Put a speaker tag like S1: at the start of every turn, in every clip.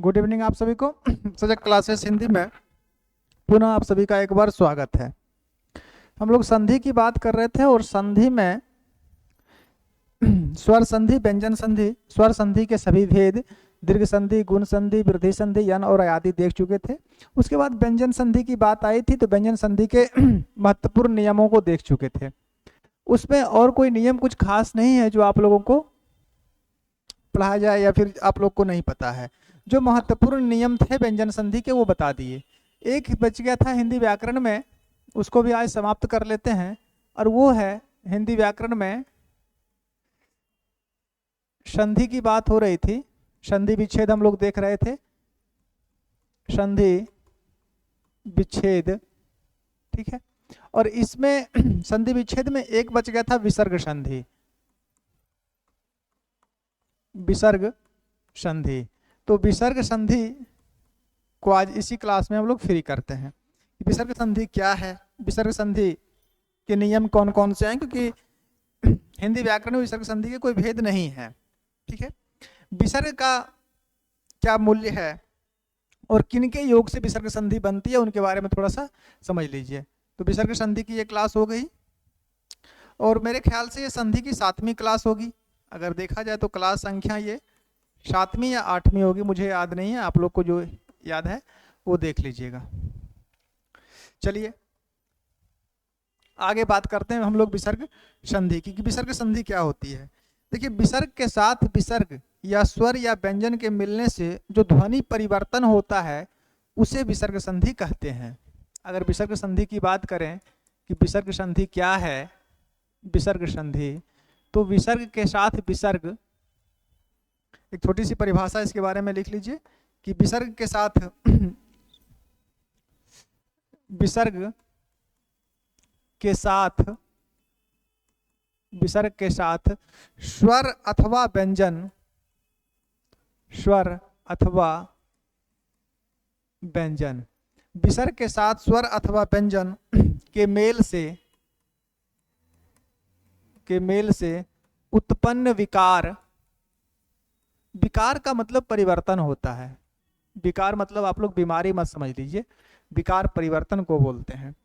S1: Good evening आप सभी को। सजग क्लासेस हिंदी में पुनः आप सभी का एक बार स्वागत है। हम लोग संधि की बात कर रहे थे और संधि में स्वर संधि, व्यंजन संधि, स्वर संधि के सभी भेद, दीर्घ संधि, गुण संधि, वृद्धि संधि, यन और आदि देख चुके थे। उसके बाद व्यंजन संधि की बात आई थी तो व्यंजन संधि के महत्वपूर्ण नियमों को देख चुके थे। उसमें और कोई नियम कुछ खास नहीं है जो आप लोगों को पढ़ाया जाए या फिर आप लोग को नहीं पता है। जो महत्वपूर्ण नियम थे व्यंजन संधि के वो बता दिए। एक बच गया था हिंदी व्याकरण में, उसको भी आज समाप्त कर लेते हैं। और वो है हिंदी व्याकरण में संधि की बात हो रही थी। संधि विच्छेद हम लोग देख रहे थे। संधि विच्छेद, ठीक है। और इसमें संधि विच्छेद में एक बच गया था विसर्ग संधि। विसर्ग संधि, तो विसर्ग संधि को आज इसी क्लास में हम लोग फ्री करते हैं। विसर्ग संधि क्या है, विसर्ग संधि के नियम कौन कौन से हैं, क्योंकि हिंदी व्याकरण में विसर्ग संधि के कोई भेद नहीं है, ठीक है। विसर्ग का क्या मूल्य है और किन के योग से विसर्ग संधि बनती है उनके बारे में थोड़ा सा समझ लीजिए। तो विसर्ग संधि की ये क्लास हो गई और मेरे ख्याल से ये संधि की 7वीं क्लास होगी। अगर देखा जाए तो क्लास संख्या ये 7वीं या 8वीं होगी, मुझे याद नहीं है। आप लोग को जो याद है वो देख लीजिएगा। चलिए आगे बात करते हैं हम लोग विसर्ग संधि की कि विसर्ग संधि क्या होती है। देखिए, विसर्ग के साथ विसर्ग या स्वर या व्यंजन के मिलने से जो ध्वनि परिवर्तन होता है उसे विसर्ग संधि कहते हैं। अगर विसर्ग संधि की बात करें कि विसर्ग संधि क्या है, विसर्ग संधि तो विसर्ग के साथ विसर्ग, एक छोटी सी परिभाषा इसके बारे में लिख लीजिए कि विसर्ग के साथ विसर्ग के साथ विसर्ग के साथ स्वर अथवा व्यंजन, स्वर अथवा व्यंजन, विसर्ग के साथ स्वर अथवा व्यंजन के मेल से उत्पन्न विकार, विकार का मतलब परिवर्तन होता है। विकार मतलब आप लोग बीमारी मत समझ लीजिए, विकार परिवर्तन को बोलते हैं।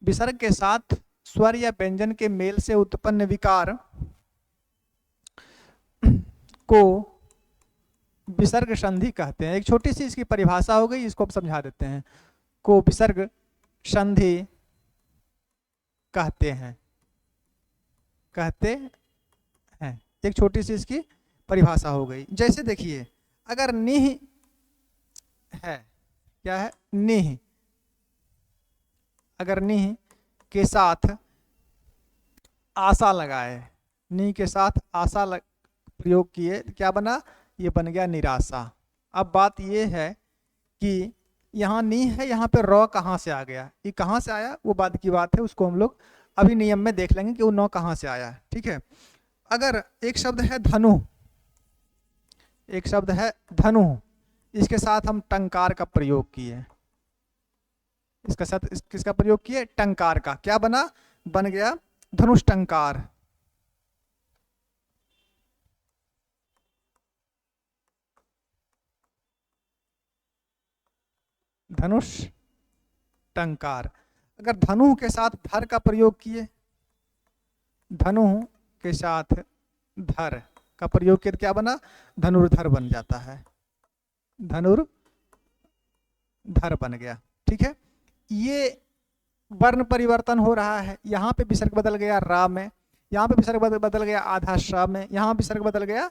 S1: विसर्ग के साथ स्वर या व्यंजन के मेल से उत्पन्न विकार को विसर्ग संधि कहते हैं। एक छोटी सी इसकी परिभाषा हो गई, इसको अब समझा देते हैं। को विसर्ग संधि कहते हैं, एक छोटी सी इसकी परिभाषा हो गई। जैसे देखिए, अगर निह है, क्या है निह, अगर निह के साथ आशा लगाए, निह के साथ आशा प्रयोग किए, क्या बना, ये बन गया निराशा। अब बात ये है कि यहाँ निह है, यहाँ पे रौ कहाँ से आ गया, ये कहाँ से आया वो बाद की बात है, उसको हम लोग अभी नियम में देख लेंगे कि वो नौ कहाँ से आया है, ठीक है। अगर एक शब्द है धनु, एक शब्द है धनु, इसके साथ हम टंकार का प्रयोग किए, इसके साथ किसका प्रयोग किए, टंकार का, क्या बना, बन गया धनुष टंकार। धनुष टंकार। अगर धनु के साथ धर का प्रयोग किए, धनु के साथ धर का प्रयोग किया, क्या बना, धनुर्धर बन जाता है, धनुर्धर बन गया, ठीक है। ये वर्ण परिवर्तन हो रहा है। यहाँ पे विसर्ग बदल गया रा में, यहाँ पे विसर्ग बदल गया आधा श में, यहाँ विसर्ग बदल गया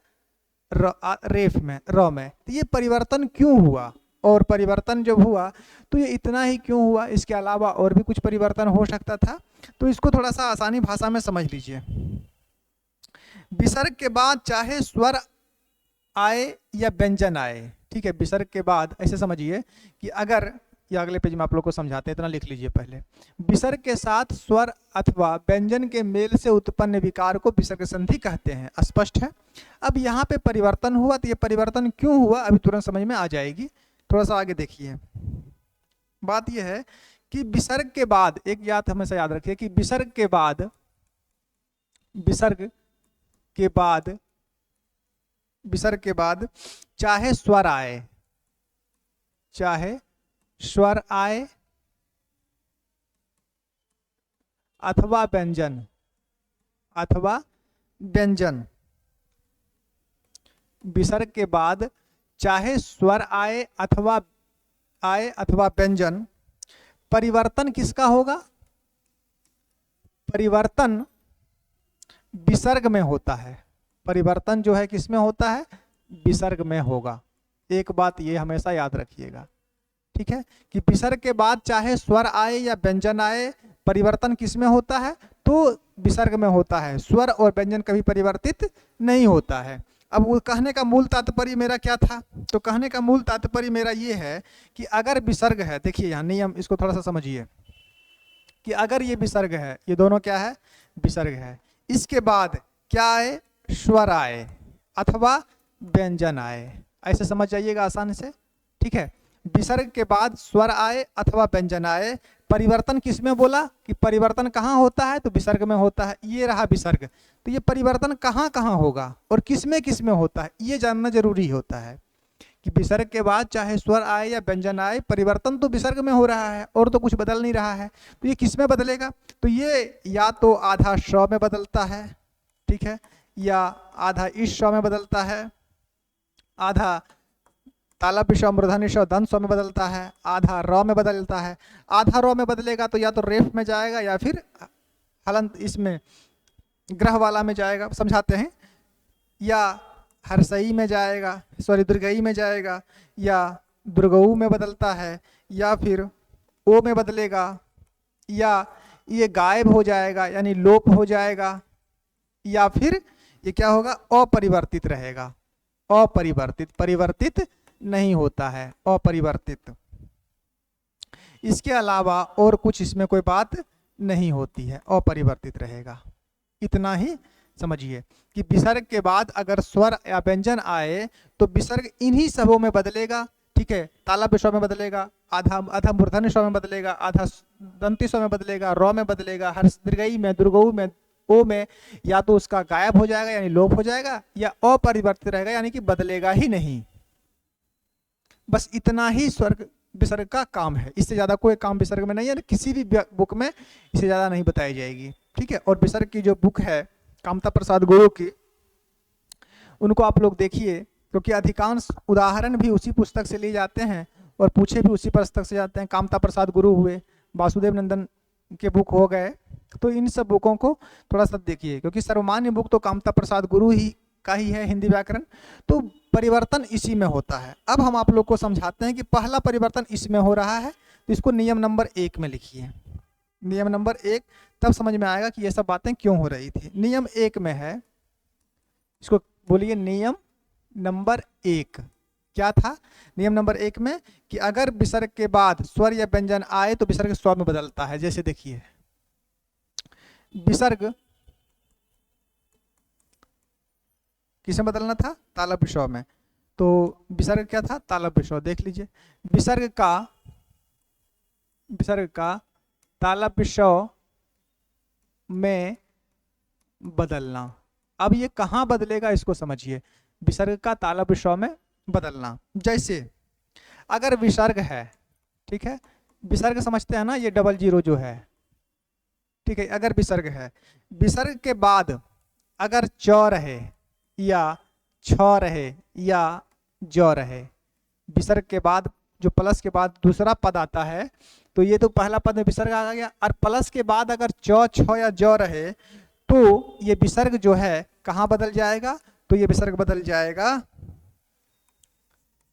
S1: रेफ में, र में। तो ये परिवर्तन क्यों हुआ, और परिवर्तन जब हुआ तो ये इतना ही क्यों हुआ, इसके अलावा और भी कुछ परिवर्तन हो सकता था। तो इसको थोड़ा सा आसानी भाषा में समझ लीजिए। विसर्ग के बाद चाहे स्वर आए या व्यंजन आए, ठीक है, विसर्ग के बाद ऐसे समझिए कि अगर, या अगले पेज में आप लोग को समझाते हैं, इतना लिख लीजिए पहले। विसर्ग के साथ स्वर अथवा व्यंजन के मेल से उत्पन्न विकार को विसर्ग संधि कहते हैं। स्पष्ट है। अब यहाँ पे परिवर्तन हुआ, तो ये परिवर्तन क्यों हुआ अभी तुरंत समझ में आ जाएगी। थोड़ा सा आगे देखिए। बात यह है कि विसर्ग के बाद एक बात हमेशा याद रखिए कि विसर्ग के बाद विसर्ग के बाद चाहे स्वर आए, चाहे स्वर आए अथवा व्यंजन, अथवा व्यंजन। विसर्ग के बाद चाहे स्वर आए अथवा व्यंजन, परिवर्तन किसका होगा? परिवर्तन विसर्ग में होता है। परिवर्तन जो है किसमें होता है? विसर्ग में होगा। एक बात ये हमेशा याद रखिएगा, ठीक है, कि विसर्ग के बाद चाहे स्वर आए या व्यंजन आए, परिवर्तन किसमें होता है? तो विसर्ग में होता है। स्वर और व्यंजन कभी परिवर्तित नहीं होता है। अब वो कहने का मूल तात्पर्य मेरा क्या था? तो कहने का मूल तात्पर्य मेरा ये है कि अगर विसर्ग है, देखिए यहाँ नियम, इसको थोड़ा सा समझिए कि अगर ये विसर्ग है, ये दोनों क्या है? विसर्ग है। इसके बाद क्या आए? स्वर आए अथवा व्यंजन आए, ऐसे समझ जाइएगा आसानी से, ठीक है। विसर्ग के बाद स्वर आए अथवा व्यंजन आए, परिवर्तन किसमें बोला कि परिवर्तन कहाँ होता है? तो विसर्ग में होता है। ये रहा विसर्ग। तो ये परिवर्तन कहाँ कहाँ होगा और किसमें किसमें होता है, ये जानना जरूरी होता है कि विसर्ग के बाद चाहे स्वर आए या व्यंजन आए, परिवर्तन तो विसर्ग में हो रहा है और तो कुछ बदल नहीं रहा है। तो ये किसमें बदलेगा? तो ये या तो आधा श में बदलता है, ठीक है, या आधा इस श में बदलता है, आधा तालव्य श, मूर्धन्य श, दंत स में बदलता है, आधा र में बदलता है। आधा र में बदलेगा तो या तो रेफ में जाएगा या फिर हलंत इसमें ग्रह वाला में जाएगा, समझाते हैं, या हर्षई में जाएगा, सॉरी दीर्घई में जाएगा, या दुर्गऊ में बदलता है, या फिर ओ में बदलेगा, या ये गायब हो जाएगा यानी लोप हो जाएगा, या फिर ये क्या होगा? अपरिवर्तित रहेगा। अपरिवर्तित, परिवर्तित नहीं होता है, अपरिवर्तित। इसके अलावा और कुछ इसमें कोई बात नहीं होती है, अपरिवर्तित रहेगा। इतना ही समझिए कि विसर्ग के बाद अगर स्वर या व्यंजन आए तो विसर्ग इन्हीं सबों में बदलेगा, ठीक है। तालव्य श में बदलेगा, आधा मूर्धन्य श में बदलेगा, आधा दंती श में बदलेगा, र में बदलेगा, हर्ष दीर्घई में, दुर्गऊ में, ओ में या तो उसका गायब हो जाएगा यानी लोप हो जाएगा, या अपरिवर्तित रहेगा यानी कि बदलेगा ही नहीं। बस इतना ही स्वर्ग विसर्ग का काम है, इससे ज्यादा कोई काम विसर्ग में नहीं है, किसी भी बुक में इससे ज्यादा नहीं बताई जाएगी, ठीक है। और विसर्ग की जो बुक है कामता प्रसाद गुरु की, उनको आप लोग देखिए, क्योंकि अधिकांश उदाहरण भी उसी पुस्तक से लिए जाते हैं और पूछे भी उसी पुस्तक से जाते हैं। कामता प्रसाद गुरु हुए, वासुदेव नंदन के बुक हो गए, तो इन सब बुकों को थोड़ा सा देखिए, क्योंकि सर्वमान्य बुक तो कामता प्रसाद गुरु ही का ही है, हिंदी व्याकरण, तो परिवर्तन इसी में होता है। अब हम आप लोग को समझाते हैं कि पहला परिवर्तन इसमें हो रहा है, तो इसको नियम नंबर 1 में लिखिए। नियम नंबर 1, तब समझ में आएगा कि ये सब बातें क्यों हो रही थी। नियम 1 में है, इसको बोलिए नियम नंबर 1। क्या था नियम नंबर 1 में? कि अगर विसर्ग के बाद स्वर या व्यंजन आए तो विसर्ग स्वर में बदलता है। जैसे देखिए, विसर्ग किसमें बदलना था? तालव्य श में। तो विसर्ग क्या था? तालव्य श। देख लीजिए, विसर्ग का तालव्य श में बदलना। अब ये कहाँ बदलेगा इसको समझिए, विसर्ग का तालव्य श में बदलना। जैसे अगर विसर्ग है, ठीक है, विसर्ग समझते हैं ना, ये 00 जो है, ठीक है। अगर विसर्ग है, विसर्ग के बाद अगर च रहे या छ रहे या ज रहे, विसर्ग के बाद जो प्लस के बाद दूसरा पद आता है, तो ये तो पहला पद में विसर्ग आ गया, और प्लस के बाद अगर च, छ या ज रहे तो ये विसर्ग जो है कहाँ बदल जाएगा? तो ये विसर्ग बदल जाएगा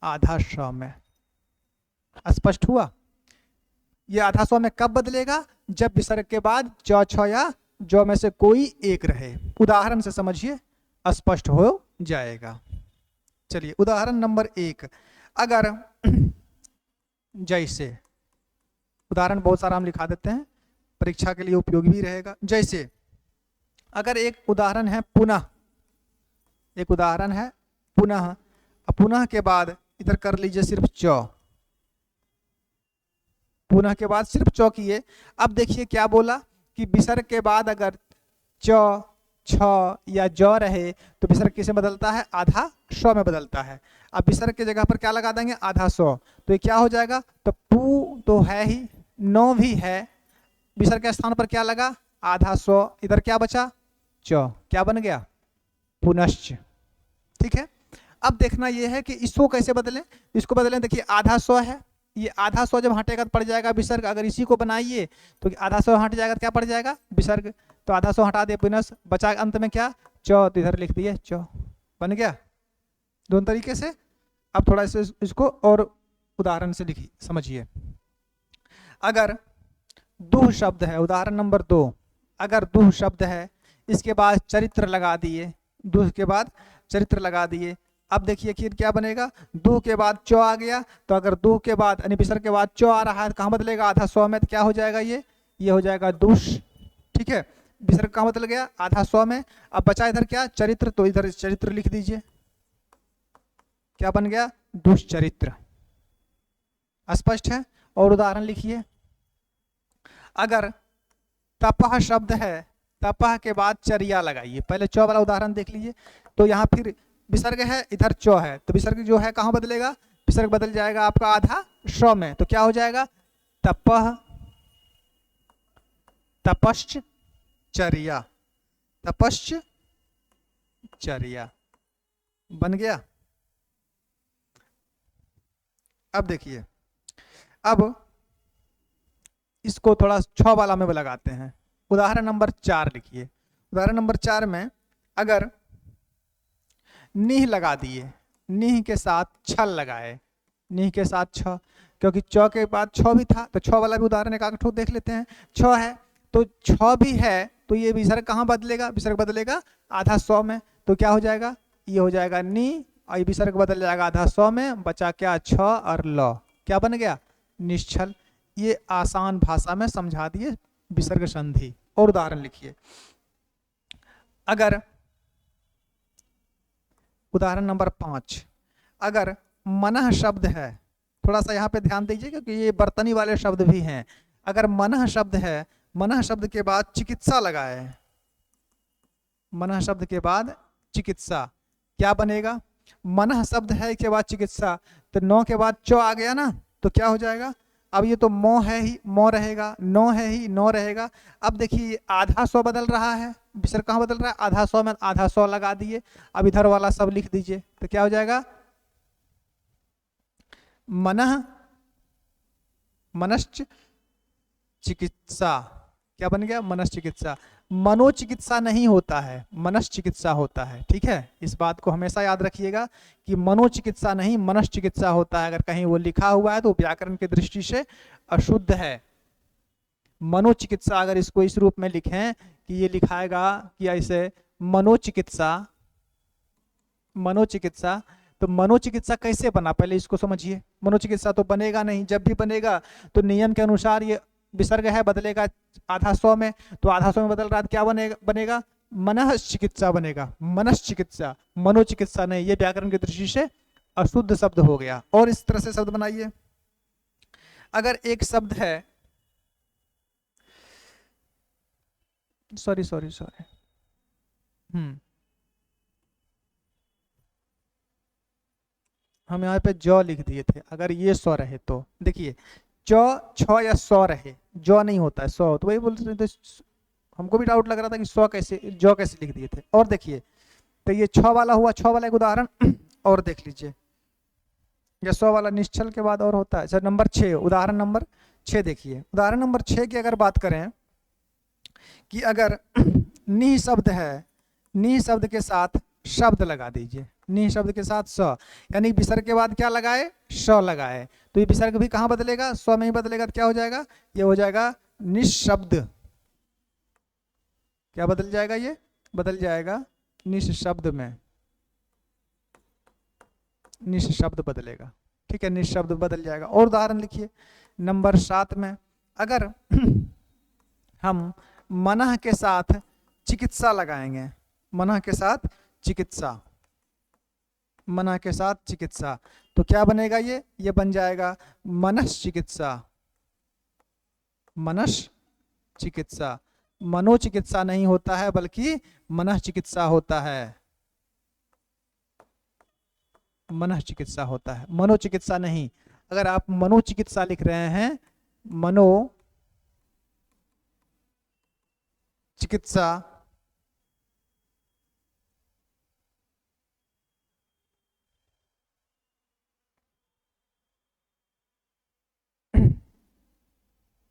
S1: आधा श में। स्पष्ट हुआ? ये आधा श में कब बदलेगा? जब विसर्ग के बाद च, छ या ज में से कोई एक रहे। उदाहरण से समझिए, स्पष्ट हो जाएगा। चलिए उदाहरण नंबर 1, अगर जैसे, उदाहरण बहुत सारा हम लिखा देते हैं, परीक्षा के लिए उपयोगी भी रहेगा। जैसे अगर एक उदाहरण है पुनः, एक उदाहरण है पुनः, पुनः के बाद इधर कर लीजिए सिर्फ च, पुनः के बाद सिर्फ च किए। अब देखिए क्या बोला कि विसर्ग के बाद अगर च, छ या ज रहे तो विसर्ग किसे बदलता है? आधा श में बदलता है। अब विसर्ग की जगह पर क्या लगा देंगे, आधा सौ, तो ये क्या हो जाएगा, तो पू तो है ही, नो भी है, विसर्ग के स्थान पर क्या लगा, आधा सौ, इधर क्या बचा, च, क्या बन गया, पुनश्च। ठीक है, अब देखना यह है कि इसको कैसे बदलें, इसको बदलें, देखिए आधा सौ है, ये आधा सौ जब हटेगा तो पड़ जाएगा विसर्ग, अगर इसी को बनाइए तो आधा सौ हट जाएगा तो क्या पड़ जाएगा, विसर्ग, तो आधा सौ हटा दिए पुनः, बचा अंत में क्या, चौ, तो इधर लिख दिए चौ, बन गया दोनों तरीके से। अब थोड़ा इसको और उदाहरण से लिखिए, समझिए। अगर दुह शब्द है, उदाहरण नंबर 2, अगर दुह शब्द है, इसके बाद चरित्र लगा दिए, दुह के बाद चरित्र लगा दिए, अब देखिए कि क्या बनेगा, दो के बाद चौ आ गया, तो अगर दो के बाद यानी विसर्ग के बाद चौ आ रहा है, कहाँ बदलेगा, आधा सौ में, तो क्या हो जाएगा, ये हो जाएगा दुष। ठीक है, विसर्ग कहाँ बदल गया, आधा सौ में। अब बचा इधर क्या, चरित्र, तो इधर चरित्र लिख दीजिए, क्या बन गया, दुष्चरित्र। स्पष्ट है। और उदाहरण लिखिए, अगर तपह शब्द है, तपह के बाद चर्या लगाइए, पहले चौ वाला उदाहरण देख लीजिए, तो यहाँ फिर विसर्ग है, इधर चौ है, तो विसर्ग जो है कहाँ बदलेगा, विसर्ग बदल जाएगा आपका आधा सौ में, तो क्या हो जाएगा, तपह, तपश्च चर्या, तपश्च चर्या, बन गया। अब देखिए, अब इसको थोड़ा छह वाला में लगाते हैं, उदाहरण नंबर 4 लिखिए। उदाहरण नंबर 4 में अगर नीह लगा दिए, नीह के साथ छल लगाए, नीह के साथ छ, क्योंकि चौ के बाद छ भी था, तो छ वाला भी उदाहरण एक आठ देख लेते हैं। छ है तो छ भी है, तो ये विसर्ग कहाँ बदलेगा, विसर्ग बदलेगा आधा सौ में, तो क्या हो जाएगा, ये हो जाएगा नी, और विसर्ग बदल जाएगा आधा सौ में, बचा क्या, छ और ल, क्या बन गया, निश्चल। ये आसान भाषा में समझा दिए विसर्ग संधि। और उदाहरण लिखिए, अगर उदाहरण नंबर 5, अगर मनः शब्द है, थोड़ा सा यहाँ पे ध्यान दीजिए क्योंकि ये बर्तनी वाले शब्द भी हैं। अगर मनः शब्द है, मनः शब्द के बाद चिकित्सा लगाए, मनः शब्द के बाद चिकित्सा, क्या बनेगा, मनः शब्द है के बाद चिकित्सा, तो नौ के बाद चौ आ गया ना, तो क्या हो जाएगा, अब ये तो मो है ही, मो रहेगा, नो है ही, नो रहेगा। अब देखिए आधा सौ बदल रहा है, विसर्ग कहाँ बदल रहा है, आधा सौ में, आधा सौ लगा दिए, अब इधर वाला सब लिख दीजिए, तो क्या हो जाएगा, मनः, मनश्च चिकित्सा, क्या बन गया, मनश्चिकित्सा। मनोचिकित्सा नहीं होता है, मनश्चिकित्सा होता है। ठीक है, इस बात को हमेशा याद रखिएगा कि मनोचिकित्सा नहीं, मनश्चिकित्सा होता है। अगर कहीं वो लिखा हुआ है तो व्याकरण की दृष्टि से अशुद्ध है। मनोचिकित्सा अगर इसको इस रूप में लिखें कि ये लिखाएगा कि ऐसे मनोचिकित्सा, मनोचिकित्सा, तो मनोचिकित्सा कैसे बना, पहले इसको समझिए। मनोचिकित्सा तो बनेगा नहीं, जब भी बनेगा तो नियम के अनुसार ये विसर्ग है, बदलेगा आधा सौ में, तो आधा सौ में बदल रहा है, क्या बनेगा, मनश्चिकित्सा बनेगा, मनश्चिकित्सा, मनोचिकित्सा नहीं। ये व्याकरण की दृष्टि से अशुद्ध शब्द हो गया। और इस तरह से शब्द बनाइए, अगर एक शब्द है, सॉरी सॉरी सॉरी, हम यहाँ पे जौ लिख दिए थे, अगर ये सौ रहे तो देखिए चौ, छ या सौ रहे, जौ नहीं होता है, सौ, तो वही बोल रहे थे, हमको भी डाउट लग रहा था कि सौ कैसे, जौ कैसे लिख दिए थे। और देखिए, तो ये छ वाला हुआ, छ वाला एक उदाहरण और देख लीजिए, या सौ वाला निश्चल के बाद और होता है। सर नंबर 6, उदाहरण नंबर 6 देखिए। उदाहरण नंबर 6 की अगर बात करें कि अगर निह शब्द है, निह शब्द के साथ शब्द लगा दीजिए, निह शब्द के साथ स, यानी विसर्ग के बाद क्या लगाए, स लगाए, तो ये विसर्ग भी कहाँ बदलेगा, स्व में ही बदलेगा, तो क्या हो जाएगा, ये हो जाएगा निशब्द। क्या बदल जाएगा, ये बदल जाएगा निशब्द में, निशब्द बदलेगा। ठीक है, निशब्द बदल जाएगा। और उदाहरण लिखिए नंबर 7 में, अगर हम मनः के साथ चिकित्सा लगाएंगे, मनः के साथ चिकित्सा, मनः के साथ चिकित्सा, तो क्या बनेगा, ये बन जाएगा मनश्चिकित्सा, मनश्चिकित्सा। मनोचिकित्सा नहीं होता है बल्कि मनश्चिकित्सा होता है। मनःचिकित्सा होता है, मनोचिकित्सा नहीं। अगर आप मनोचिकित्सा लिख रहे हैं, मनो चिकित्सा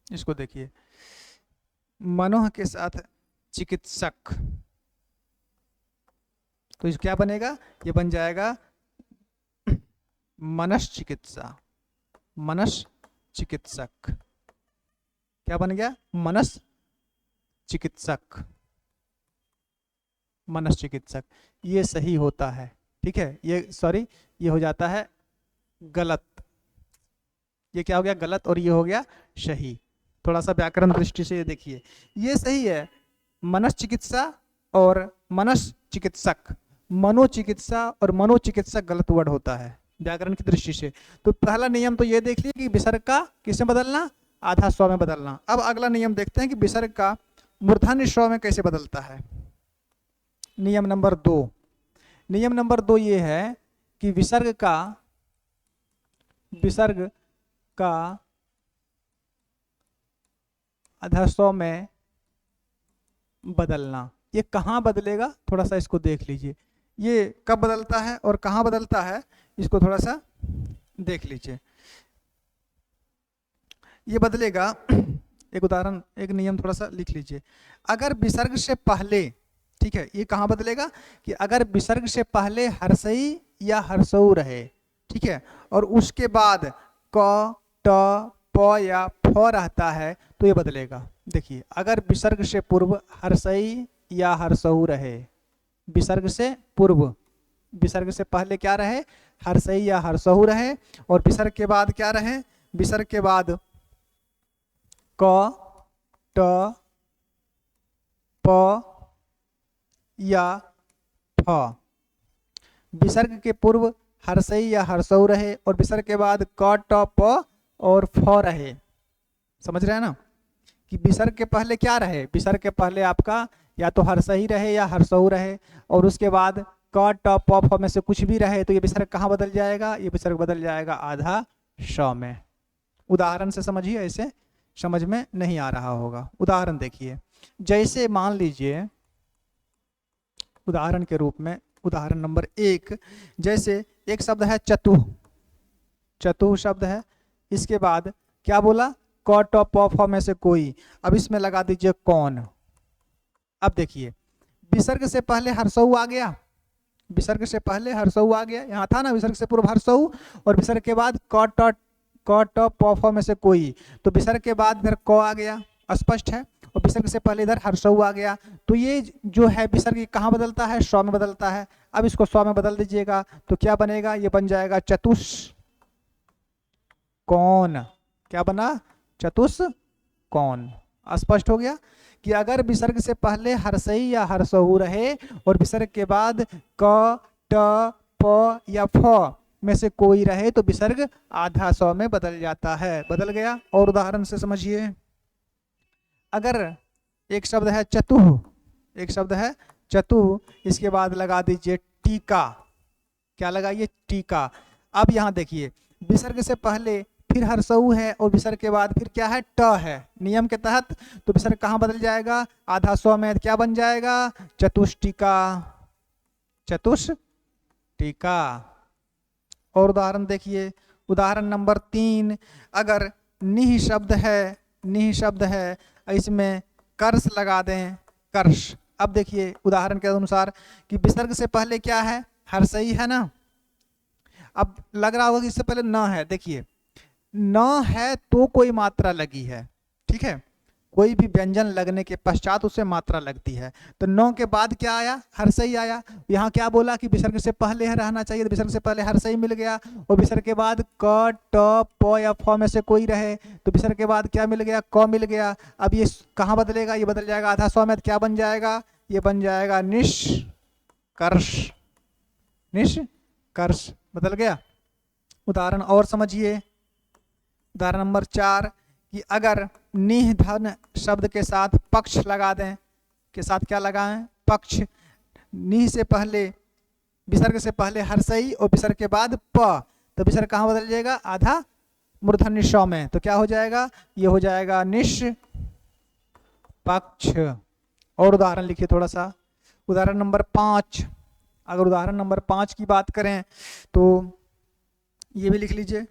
S1: इसको देखिए, मनोह के साथ चिकित्सक, तो इस क्या बनेगा, ये बन जाएगा मनस चिकित्सा, मनस चिकित्सक। क्या बन गया, मनस चिकित्सक, मनस चिकित्सक। ये सही होता है, ठीक है, ये सॉरी ये हो जाता है गलत, ये क्या हो गया गलत और ये हो गया सही। थोड़ा सा व्याकरण दृष्टि से ये देखिए, ये सही है मनस चिकित्सा और मनस चिकित्सक। मनोचिकित्सा और मनोचिकित्सक गलत वर्ड होता है व्याकरण की दृष्टि से। तो पहला नियम तो ये देख लिया कि विसर्ग का किसमें बदलना, आधा स्व में बदलना। अब अगला नियम देखते हैं कि विसर्ग का मूर्धन्य स्व में कैसे बदलता है। नियम नंबर 2, नियम नंबर 2 ये है कि विसर्ग का आधा स्व में बदलना। ये कहाँ बदलेगा, थोड़ा सा इसको देख लीजिए, ये कब बदलता है और कहाँ बदलता है, इसको थोड़ा सा देख लीजिए। ये बदलेगा, एक उदाहरण, एक नियम थोड़ा सा लिख लीजिए। अगर विसर्ग से पहले, ठीक है, ये कहाँ बदलेगा कि अगर विसर्ग से पहले हर्षई या हर्षऊ रहे, ठीक है, और उसके बाद क ट प या फ रहता है तो ये बदलेगा। देखिए, अगर विसर्ग से पूर्व हर्षई या हर्षऊ रहे, विसर्ग से पूर्व, विसर्ग से पहले क्या रहे, हर्षई या हर्षऊ रहे, और विसर्ग के बाद क्या रहे, विसर्ग के बाद क ट प या फ। विसर्ग के पूर्व हर्षई या हर्षऊ रहे और विसर्ग के बाद क ट प और फ रहे। समझ रहे हैं ना कि विसर्ग के पहले क्या रहे, विसर्ग के पहले आपका या तो हर्षई रहे या हर्षऊ रहे, और उसके बाद क ट प फ में से कुछ भी रहे, तो ये विसर्ग कहाँ बदल जाएगा, ये विसर्ग बदल जाएगा आधा श में। उदाहरण से समझिए, ऐसे समझ में नहीं आ रहा होगा। उदाहरण देखिए, जैसे मान लीजिए उदाहरण के रूप में, उदाहरण नंबर 1, जैसे एक शब्द है चतुः, चतुः शब्द है, इसके बाद क्या बोला, क ट प फ में से कोई, अब इसमें लगा दीजिए कौन। अब देखिए, विसर्ग से पहले हर्षऊ आ गया, विसर्ग से पहले हर्षऊ आ गया, यहाँ था ना विसर्ग से पूर्व हर्षऊ, और विसर्ग के बाद क ट प फ में से कोई, तो विसर्ग के बाद इधर क आ गया, स्पष्ट है, और विसर्ग से पहले इधर हर्षऊ आ गया, तो ये जो है विसर्ग कहाँ बदलता है, स्व में बदलता है। अब इसको स्व में बदल दीजिएगा तो क्या बनेगा, ये बन जाएगा चतुष कौन। क्या बना, चतुष कौन। स्पष्ट हो गया कि अगर विसर्ग से पहले हर्षई या हर्षऊ रहे और विसर्ग के बाद क ट प या फ में से कोई रहे तो विसर्ग आधा स्व में बदल जाता है। बदल गया। और उदाहरण से समझिए, अगर एक शब्द है चतुः, एक शब्द है चतुः, इसके बाद लगा दीजिए टीका। क्या लगाइए, टीका। अब यहाँ देखिए, विसर्ग से पहले फिर हर्षऊ है और विसर्ग के बाद फिर क्या है, ट है नियम के तहत, तो विसर्ग कहाँ बदल जाएगा, आधा स्व में। क्या बन जाएगा, चतुष्टिका, चतुष्टिका। और उदाहरण देखिए, उदाहरण नंबर 3, अगर निह शब्द है, निह शब्द है, इसमें कर्ष लगा दें, कर्ष। अब देखिए उदाहरण के अनुसार कि विसर्ग से पहले क्या है, हर्षई है ना। अब लग रहा होगा कि इससे पहले न है, देखिए न है तो कोई मात्रा लगी है, ठीक है, कोई भी व्यंजन लगने के पश्चात उसे मात्रा लगती है। तो न के बाद क्या आया, हर्षई आया। यहाँ क्या बोला कि विसर्ग से पहले रहना चाहिए, तो विसर्ग से पहले हर्षई मिल गया, और विसर्ग के बाद क ट प या फ में से कोई रहे तो विसर्ग के बाद क्या मिल गया, क मिल गया। अब ये कहाँ बदलेगा, ये बदल जाएगा आधा स्व में। क्या बन जाएगा, ये बन जाएगा निष्कर्ष, निष्कर्ष बदल गया। उदाहरण और समझिए, उदाहरण नंबर 4 कि अगर निह धन शब्द के साथ पक्ष लगा दें, के साथ क्या लगाएं, पक्ष। निह से पहले विसर्ग से पहले हर्षई और विसर्ग के बाद प, तो विसर्ग कहाँ बदल जाएगा, आधा मूर्धन्य ष में, तो क्या हो जाएगा, ये हो जाएगा निष्पक्ष। और उदाहरण लिखिए थोड़ा सा, उदाहरण नंबर 5। अगर उदाहरण नंबर 5 की बात करें तो ये भी लिख लीजिए।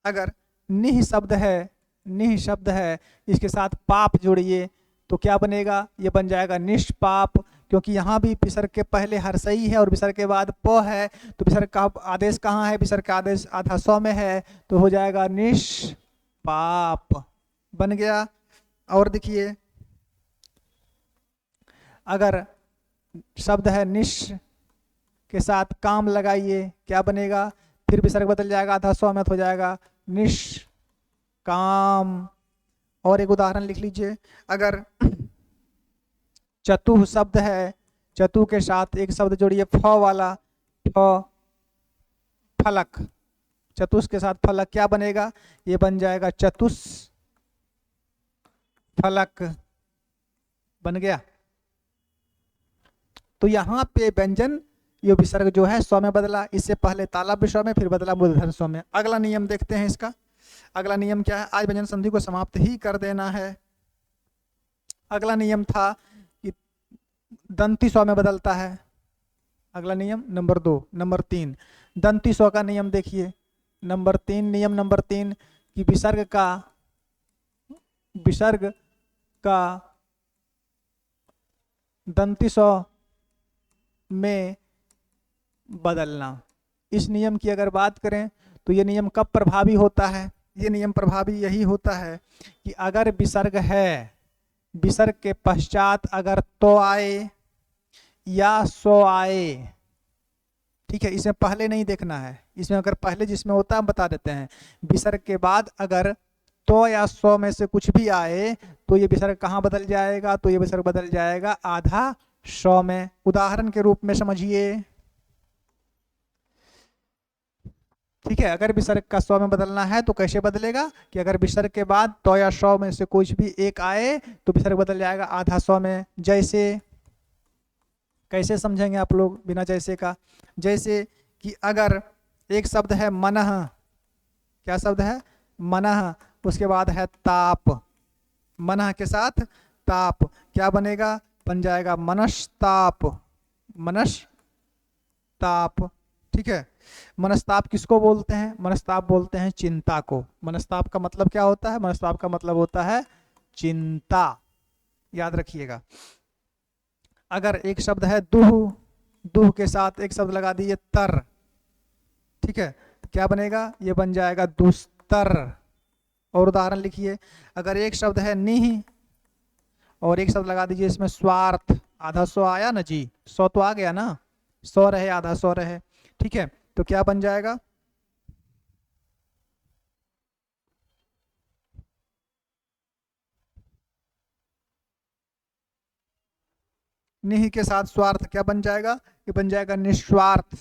S1: अगर निह शब्द है, निह शब्द है, इसके साथ पाप जोड़िए तो क्या बनेगा, ये बन जाएगा निष्पाप, क्योंकि यहाँ भी विसर्ग के पहले हर्षई है और विसर्ग के बाद प है, तो विसर्ग का आदेश कहाँ है, विसर्ग का आदेश आधा स में है, तो हो जाएगा निष्पाप, बन गया। और देखिए, अगर शब्द है निश के साथ काम लगाइए, क्या बनेगा, फिर विसर्ग बदल जाएगा, आधा स में हो जाएगा निष्काम। और एक उदाहरण लिख लीजिए, अगर चतुः शब्द है, चतु के साथ एक शब्द जोड़िए फ वाला, फ, फलक, चतुष के साथ फलक, क्या बनेगा, ये बन जाएगा चतुष फलक, बन गया। तो यहाँ पे व्यंजन ये विसर्ग जो है स्व में बदला, इससे पहले तालव्य स्व में, फिर बदला मूर्धन्य स्व में। अगला नियम देखते हैं इसका। अगला नियम क्या है, आज व्यंजन संधि को समाप्त ही कर देना है। अगला नियम था कि दंती स्व में बदलता है। अगला नियम नंबर 2, नंबर 3 दंती स्व का नियम देखिए। नंबर 3, नियम नंबर 3 कि विसर्ग का दंती स्व में बदलना। इस नियम की अगर बात करें तो ये नियम कब प्रभावी होता है, ये नियम प्रभावी यही होता है कि अगर विसर्ग है, विसर्ग के पश्चात अगर तो आए या सो आए, ठीक है, इसमें पहले नहीं देखना है, इसमें अगर पहले जिसमें होता है हम बता देते हैं। विसर्ग के बाद अगर तो या सो में से कुछ भी आए तो ये विसर्ग कहाँ बदल जाएगा, तो ये विसर्ग बदल जाएगा आधा श में। उदाहरण के रूप में समझिए, ठीक है, अगर विसर्ग का स्व में बदलना है तो कैसे बदलेगा कि अगर विसर्ग के बाद तो या श में से कुछ भी एक आए तो विसर्ग बदल जाएगा आधा स में। जैसे, कैसे समझेंगे आप लोग बिना जैसे का, जैसे कि अगर एक शब्द है मनः, क्या शब्द है, मनः, उसके बाद है ताप, मनः के साथ ताप, क्या बनेगा, बन जाएगा मनस्ताप, मनस्ताप, ठीक है। मनस्ताप किसको बोलते हैं, मनस्ताप बोलते हैं चिंता को। मनस्ताप का मतलब क्या होता है, मनस्ताप का मतलब होता है चिंता, याद रखिएगा। अगर एक शब्द है दुह, दुह के साथ एक शब्द लगा दीजिए तर, ठीक है, तो क्या बनेगा, ये बन जाएगा दुस्तर। और उदाहरण लिखिए, अगर एक शब्द है निह और एक शब्द लगा दीजिए इसमें स्वार्थ, आधा सौ आया ना जी, सौ तो आ गया ना, सौ रहे आधा सौ रहे, ठीक है, तो क्या बन जाएगा, निह के साथ स्वार्थ, क्या बन जाएगा, ये बन जाएगा निस्वार्थ,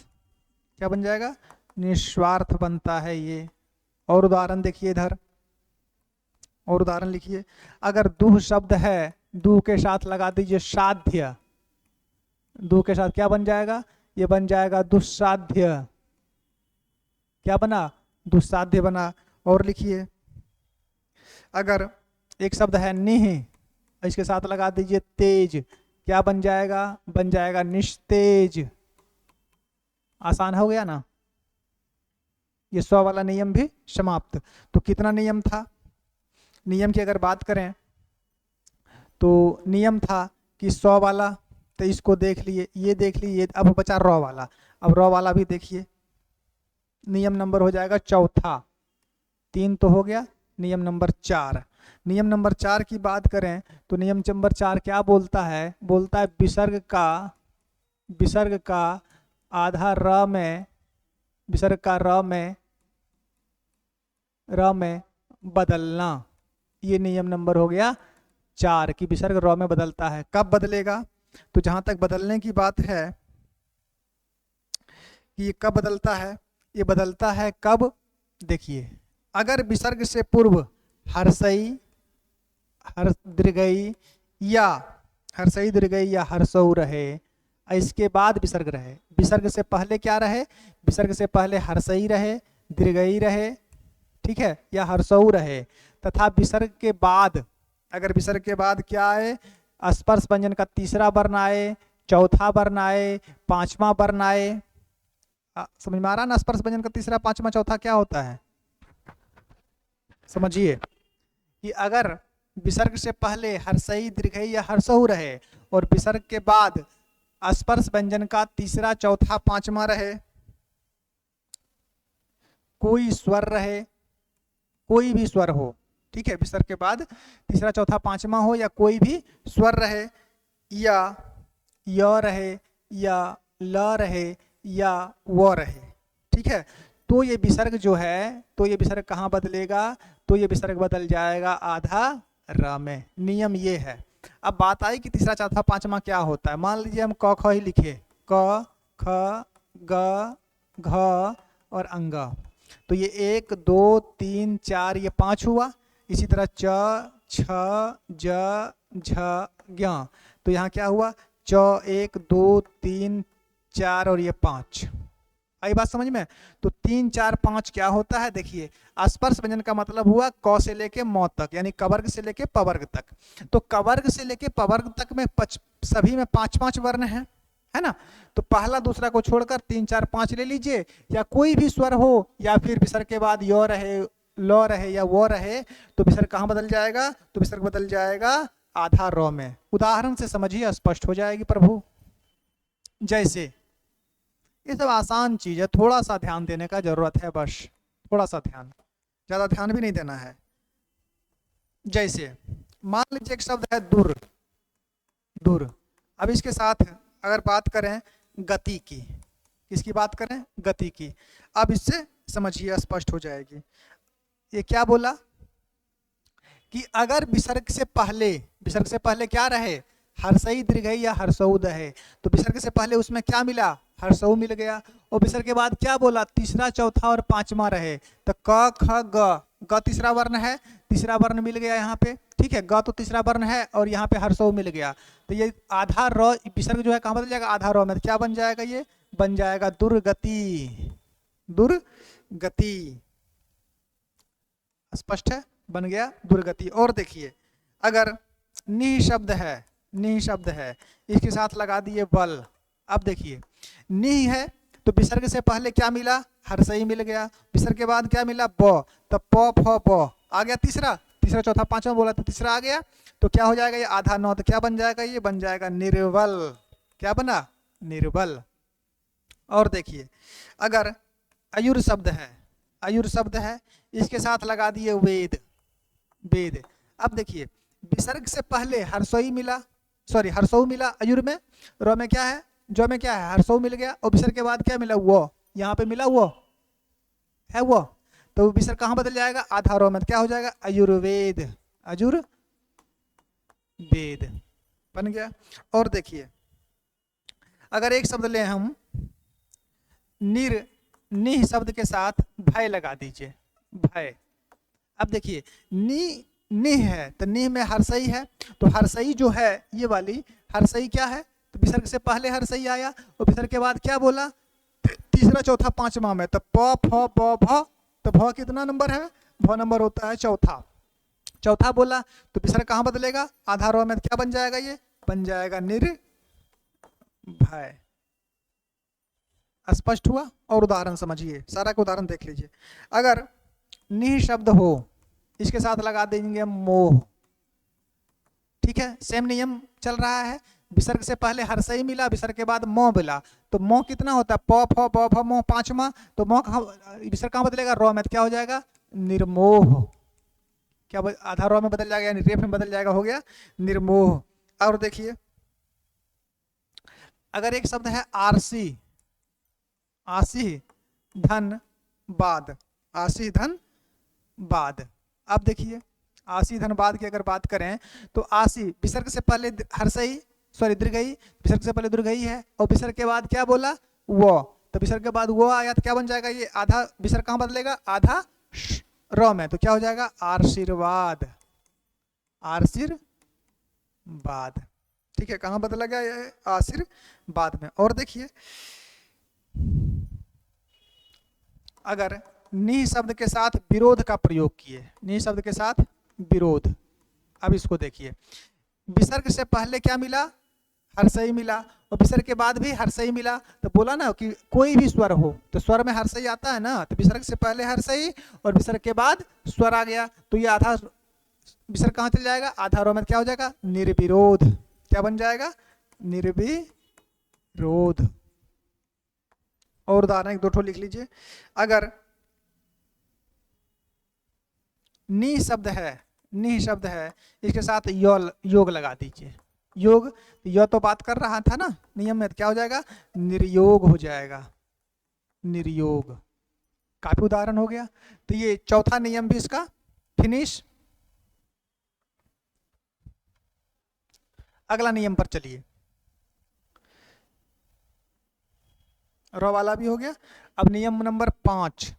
S1: क्या बन जाएगा, निस्वार्थ बनता है ये। और उदाहरण देखिए इधर, और उदाहरण लिखिए, अगर दुह शब्द है, दुह के साथ लगा दीजिए साध्य, दुह के साथ क्या बन जाएगा, ये बन जाएगा दुस्साध्य, क्या बना, दुस्साध्य बना। और लिखिए, अगर एक शब्द है निह, इसके साथ लगा दीजिए तेज, क्या बन जाएगा, बन जाएगा निस्तेज। आसान हो गया ना, ये 100 वाला नियम भी समाप्त। तो कितना नियम था, नियम की अगर बात करें तो नियम था कि 100 वाला, तो इसको देख लिए, ये देख लिए, अब बचा रॉ वाला, अब रॉ वाला भी देखिए। नियम नंबर हो जाएगा चौथा, 3 तो हो गया, नियम नंबर 4। नियम नंबर 4 की बात करें तो नियम नंबर 4 क्या बोलता है, बोलता है विसर्ग का आधा र में, विसर्ग का र में बदलना। ये नियम नंबर हो गया 4 कि विसर्ग र में बदलता है। कब बदलेगा, तो जहां तक बदलने की बात है कि ये कब बदलता है, ये बदलता है कब, देखिए, अगर विसर्ग से पूर्व हर्षई, दीर्घई या हर्षऊ रहे, और इसके बाद विसर्ग रहे। विसर्ग से पहले क्या रहे? विसर्ग से पहले हर्षई रहे, दीर्घई रहे, ठीक है, या हर्षऊ रहे, तथा विसर्ग के बाद, अगर विसर्ग के बाद क्या आए? स्पर्श व्यंजन का तीसरा वर्ण आए, चौथा वर्ण आए, पांचवा वर्ण आए। समझ में आ रहा ना? स्पर्श व्यंजन का तीसरा, पांचवा, चौथा क्या होता है? समझिए कि अगर विसर्ग से पहले हर्षई, दीर्घई या हर्षऊ रहे और विसर्ग के बाद स्पर्श व्यंजन का तीसरा, चौथा, पांचवा रहे, कोई स्वर रहे, कोई भी स्वर हो, ठीक है, विसर्ग के बाद तीसरा, चौथा, पांचवा हो, या कोई भी स्वर रहे, या य रहे, या ल रहे, या व रहे, ठीक है, तो ये विसर्ग जो है, तो ये विसर्ग कहाँ बदलेगा? तो ये विसर्ग बदल जाएगा आधा र में। नियम ये है। अब बात आई कि तीसरा, चौथा, पांचवा क्या होता है। मान लीजिए हम क ख ही लिखे, क ख ग घ और अंग, तो ये 1 2 3 4 ये 5 हुआ। इसी तरह च छ ज झ ज्ञ, तो यहाँ क्या हुआ? च 1 2 3 4 और ये 5। आई बात समझ में? तो 3 4 5 क्या होता है? देखिए, स्पर्श व्यंजन का मतलब हुआ क से लेके म तक, यानी कवर्ग से लेके पवर्ग तक। तो कवर्ग से लेके पवर्ग तक में सभी में 5 5 वर्ण है ना? तो पहला दूसरा को छोड़कर 3 4 5 ले लीजिए, या कोई भी स्वर हो, या फिर विसर्ग के बाद य रहे, ल रहे, या वो रहे, तो विसर्ग कहाँ बदल जाएगा? तो विसर्ग बदल जाएगा आधा र में। उदाहरण से समझिए, स्पष्ट हो जाएगी प्रभु। जैसे, ये सब आसान चीज है, थोड़ा सा ध्यान देने का जरूरत है, बस थोड़ा सा ध्यान, ज्यादा ध्यान भी नहीं देना है। जैसे मान लीजिए एक शब्द है दूर, दूर। अब इसके साथ अगर बात करें गति की, किसकी बात करें? गति की। अब इससे समझिए, स्पष्ट हो जाएगी। ये क्या बोला कि अगर विसर्ग से पहले क्या रहे? हर्षई, दीर्घई या हर्षऊ रहे, तो विसर्ग से पहले उसमें क्या मिला? हर्षऊ मिल गया। और विसर्ग के बाद क्या बोला? तीसरा, चौथा और पांचवा रहे, तो क ख ग, ग तीसरा वर्ण है, तीसरा वर्ण मिल गया यहाँ पे, ठीक है, ग तो तीसरा वर्ण है, और यहाँ पे हर्षऊ मिल गया। तो ये आधा र विसर्ग जो है कहाँ बदल जाएगा? आधा र में। तो क्या बन जाएगा? ये बन जाएगा दुर्गति। दुर्गति, स्पष्ट है? बन गया दुर्गति। और देखिए, अगर नि शब्द है, इसके साथ लगा दिए बल। अब देखिए, नि है तो विसर्ग से पहले क्या मिला? हर्षई मिल गया। विसर्ग के बाद क्या मिला? ब, तो प फ प आ गया तीसरा, चौथा, पांचवा बोला तो तीसरा आ गया। तो क्या हो जाएगा? ये आधा नौ, तो क्या बन जाएगा? ये बन जाएगा निर्बल। क्या बना? निर्बल। और देखिए, अगर अयुर शब्द है, इसके साथ लगा दिए वेद। अब देखिए, विसर्ग से पहले हर्षई मिला, हर्षऊ मिला अयुर में, र में क्या है? जो में क्या है? हर्षऊ मिल गया। और विसर्ग के बाद क्या मिला? वो, यहाँ पे मिला वो है वो, तो विसर्ग कहाँ बदल जाएगा? आधा रो में। क्या हो जाएगा? अयुर्वेद। वेद बन गया। और देखिए, अगर एक शब्द ले हम, निह शब्द के साथ भय लगा दीजिए, भय। अब देखिए, निह है तो निह में हर्षई है, तो हर्षई जो है ये वाली हर्षई क्या है? तो विसर्ग से पहले हर्षई आया, और विसर्ग के बाद क्या बोला? तीसरा, चौथा, पांचवा में। तो प फ ब भ, तो भ कितना नंबर है? भ नंबर होता है चौथा बोला, तो विसर्ग कहाँ बदलेगा? आधा रो में। क्या बन जाएगा? ये बन जाएगा निर्भय। स्पष्ट हुआ? और उदाहरण समझिए, सारा का उदाहरण देख लीजिए। अगर निह शब्द हो, इसके साथ लगा देंगे मोह, ठीक है, सेम नियम चल रहा है। विसर्ग से पहले हर्षई मिला, विसर्ग के बाद मोह मिला, तो मोह कितना होता है? प फ ब भ मोह, पांचवा। तो मोह विसर्ग कहाँ बदलेगा? रो में। क्या हो जाएगा? निर्मोह। क्या आधा रो में बदल जाएगा, यानी रेफ में बदल जाएगा, हो गया निर्मोह। और देखिए, अगर एक शब्द है आरसी धन बाद, अब देखिए, आसी धन बाद की अगर बात करें, तो आसी विसर्ग से पहले हर्षई, दीर्घई, विसर्ग से पहले दीर्घई है, और विसर्ग के बाद क्या बोला? वो, तो विसर्ग के बाद वो आया, तो क्या बन जाएगा? ये आधा विसर्ग कहाँ बदलेगा? आधा र में। तो क्या हो जाएगा? आशीर्वाद। ठीक है, कहाँ बदला गया है? आशीर्वाद में। और देखिए, अगर नि शब्द के साथ विरोध का प्रयोग किए, नि शब्द के साथ विरोध, अब इसको देखिए, विसर्ग से पहले क्या मिला? हर्षई मिला, और विसर्ग के बाद भी हर्षई मिला। तो बोला ना कि कोई भी स्वर हो तो स्वर में हर्षई आता है ना, तो विसर्ग से पहले हर्षई और विसर्ग के बाद स्वर आ गया, तो ये आधा विसर्ग कहाँ चल जाएगा? आधा रो में क्या हो जाएगा? निर्विरोध। क्या बन जाएगा? निर्विरोध। और उदाहरण एक दो ठो लिख लीजिए। अगर नि शब्द है, नि शब्द है, इसके साथ योग लगा दीजिए। योग, यह तो बात कर रहा था ना नियम में, क्या हो जाएगा? निर्योग हो जाएगा, निर्योग। काफी उदाहरण हो गया। तो ये चौथा नियम भी इसका फिनिश। अगला नियम पर चलिए, रो वाला भी हो गया। अब नियम नंबर 5,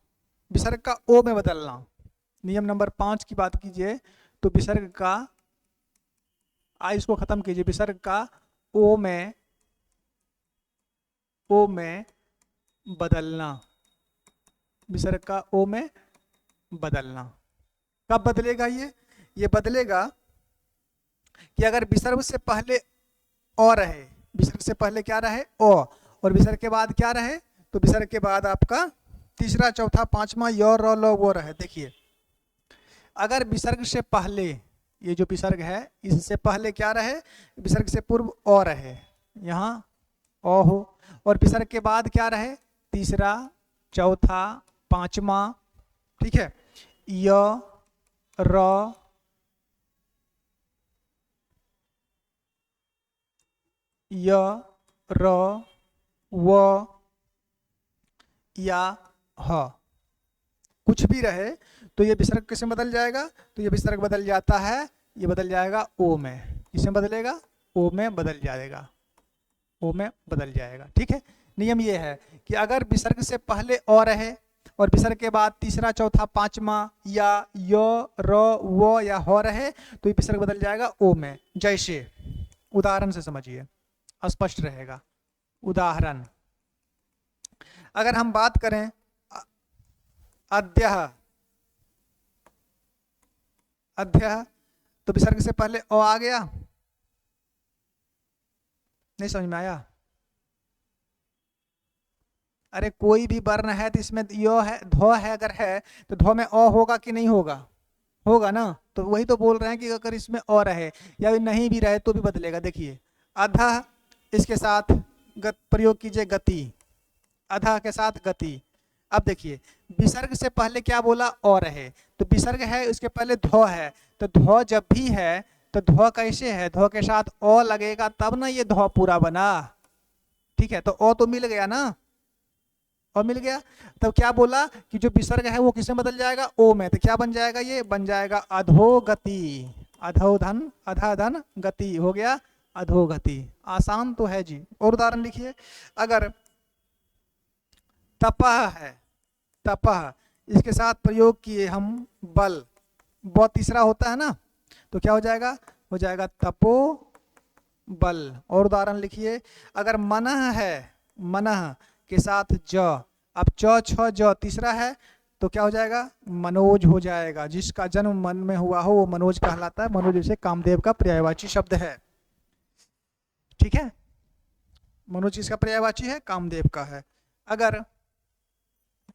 S1: विसर्ग का ओ में बदलना। नियम नंबर 5 की बात कीजिए तो विसर्ग का, इसको खत्म कीजिए, विसर्ग का ओ में बदलना, विसर्ग का ओ में बदलना। कब बदलेगा ये बदलेगा कि अगर विसर्ग से पहले ओ रहे, विसर्ग से पहले क्या रहे? ओ, और विसर्ग के बाद क्या रहे? तो विसर्ग के बाद आपका तीसरा, चौथा, पांचवा य, र, ल, वो रहे। देखिए, अगर विसर्ग से पहले, ये जो विसर्ग है इससे पहले क्या रहे? विसर्ग से पूर्व ओ रहे, यहाँ ओ हो, और विसर्ग के बाद क्या रहे? तीसरा, चौथा, पांचवा, ठीक है, य, र, व या ह, कुछ भी रहे तो ये विसर्ग किसमें बदल जाएगा? तो ये विसर्ग बदल जाता है, ये बदल जाएगा ओ में। किसमें बदलेगा? ओ में बदल जाएगा, ओ में बदल जाएगा। ठीक है, नियम ये है कि अगर विसर्ग से पहले ओ रहे और विसर्ग के बाद तीसरा, चौथा, पांचवा या य, र, व या हो रहे तो ये विसर्ग बदल जाएगा ओ में। जैसे उदाहरण से समझिए, स्पष्ट रहेगा। उदाहरण, अगर हम बात करें अद्यः, अद्यः, तो विसर्ग से पहले ओ आ गया, नहीं समझ में आया? अरे कोई भी वर्ण है तो इसमें यो है, धो है, अगर है तो धो में ओ होगा कि नहीं होगा? होगा ना। तो वही तो बोल रहे हैं कि अगर इसमें ओ रहे या नहीं भी रहे तो भी बदलेगा। देखिए, अधः, इसके साथ प्रयोग कीजिए गति, अधः के साथ गति। अब देखिए, विसर्ग से पहले क्या बोला? ओ रहे, तो विसर्ग है उसके पहले धो है, तो धो जब भी है तो धो कैसे है? धो के साथ ओ लगेगा तब ना ये धो पूरा बना। ठीक है, तो ओ तो मिल गया ना, और मिल गया, तब क्या बोला कि जो विसर्ग है वो किसमें बदल जाएगा? ओ में। तो क्या बन जाएगा? ये बन जाएगा अधोगति, अधोधन, अधाधन गति हो गया अधोगति। आसान तो है जी। और उदाहरण लिखिए, अगर तपह है, तपह, इसके साथ प्रयोग किए हम बल, ब तीसरा होता है ना, तो क्या हो जाएगा? हो जाएगा तपो बल। और उदाहरण लिखिए, अगर मनः है, मनः के साथ ज, अब च, छ, ज तीसरा है तो क्या हो जाएगा? मनोज हो जाएगा। जिसका जन्म मन में हुआ हो वो मनोज कहलाता है। मनोज जैसे कामदेव का पर्यायवाची शब्द है। ठीक है, मनोज किसका पर्यायवाची है? कामदेव का है। अगर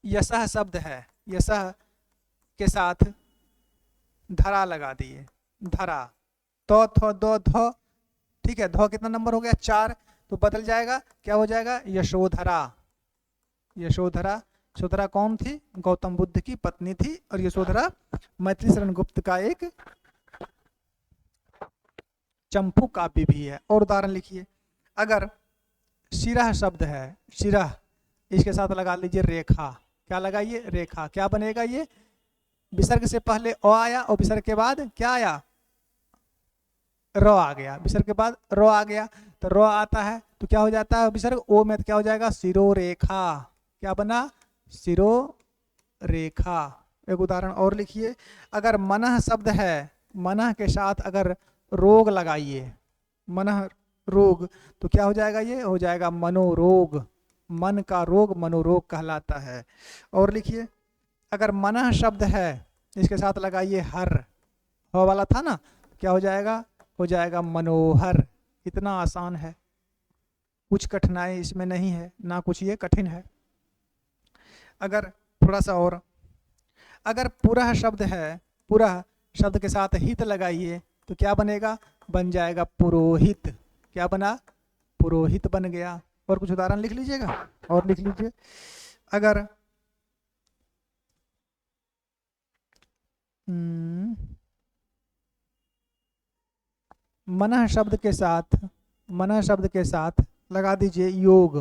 S1: यशः शब्द है, यशः के साथ धरा लगा दिए, धरा, तो, थो, दो, धो, ठीक है, धो कितना नंबर हो गया? 4, तो बदल जाएगा, क्या हो जाएगा? यशोधरा, यशोधरा। यशोधरा कौन थी? गौतम बुद्ध की पत्नी थी, और यशोधरा मैथिली शरण गुप्त का एक चंपू काव्य भी है। और उदाहरण लिखिए, अगर शिरः शब्द है, शिरः, इसके साथ लगा लीजिए रेखा। क्या लगाइए? रेखा। क्या बनेगा ये? विसर्ग से पहले ओ आया और विसर्ग के बाद क्या आया? र आ गया, विसर्ग के बाद र आ गया, तो र आता है तो क्या हो जाता है? विसर्ग ओ में तो क्या हो जाएगा? शिरो रेखा। क्या बना? शिरो रेखा। एक उदाहरण और लिखिए, अगर मनः शब्द है, मनः के साथ अगर रोग लगाइए, मनः रोग, तो क्या हो जाएगा, ये हो जाएगा मनोरोग। मन का रोग मनोरोग कहलाता है। और लिखिए, अगर मनः शब्द है इसके साथ लगाइए हर, ह वाला था ना, क्या हो जाएगा मनोहर। इतना आसान है, कुछ कठिनाई इसमें नहीं है, ना कुछ ये कठिन है। अगर थोड़ा सा और, अगर पुरः शब्द है, पुरः शब्द के साथ हित लगाइए तो क्या बनेगा, बन जाएगा पुरोहित। क्या बना, पुरोहित बन गया। और कुछ उदाहरण लिख लीजिएगा, और लिख लीजिए। अगर मनः शब्द के साथ, मनः शब्द के साथ लगा दीजिए योग,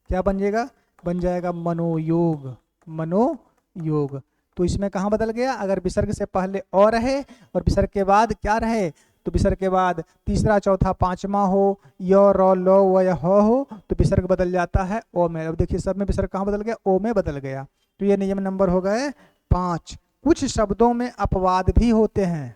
S1: क्या बन जाएगा, बन जाएगा मनोयोग। मनोयोग। तो इसमें कहाँ बदल गया, अगर विसर्ग से पहले अ रहे और विसर्ग के बाद क्या रहे, तो विसर्ग के बाद तीसरा चौथा पांचवा हो, य र ल व य ह हो, तो विसर्ग बदल जाता है ओ में। अब देखिए सब में विसर्ग कहाँ बदल गया, ओ में बदल गया। तो ये नियम नंबर हो गए 5। कुछ शब्दों में अपवाद भी होते हैं,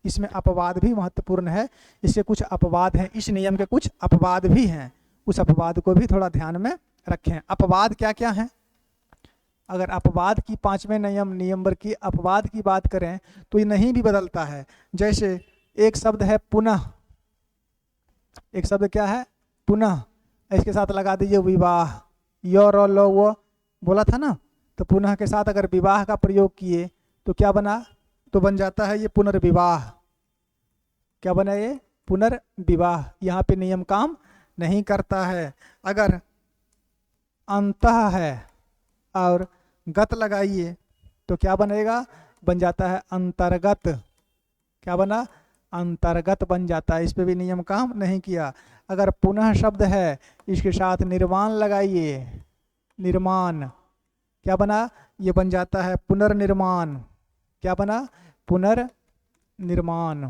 S1: इसमें अपवाद भी महत्वपूर्ण है। इसके कुछ अपवाद हैं, इस नियम के कुछ अपवाद भी हैं, उस अपवाद को भी थोड़ा ध्यान में रखें। अपवाद क्या क्या हैं, अगर अपवाद की 5वें नियम नंबर की अपवाद की बात करें तो ये नहीं भी बदलता है। जैसे एक शब्द है पुनः, एक शब्द क्या है पुनः, इसके साथ लगा दीजिए विवाह, य र ल वो बोला था ना, तो पुनः के साथ अगर विवाह का प्रयोग किए तो क्या बना, तो बन जाता है ये पुनर्विवाह। क्या बना, ये पुनर्विवाह। यहाँ पे नियम काम नहीं करता है। अगर अंतः है और गत लगाइए तो क्या बनेगा, बन जाता है अंतर्गत। क्या बना, अंतर्गत बन जाता है। इस पे भी नियम काम नहीं किया। अगर पुनः शब्द है इसके साथ निर्माण लगाइए, निर्माण, क्या बना, ये बन जाता है पुनर्निर्माण। क्या बना, पुनर्निर्माण।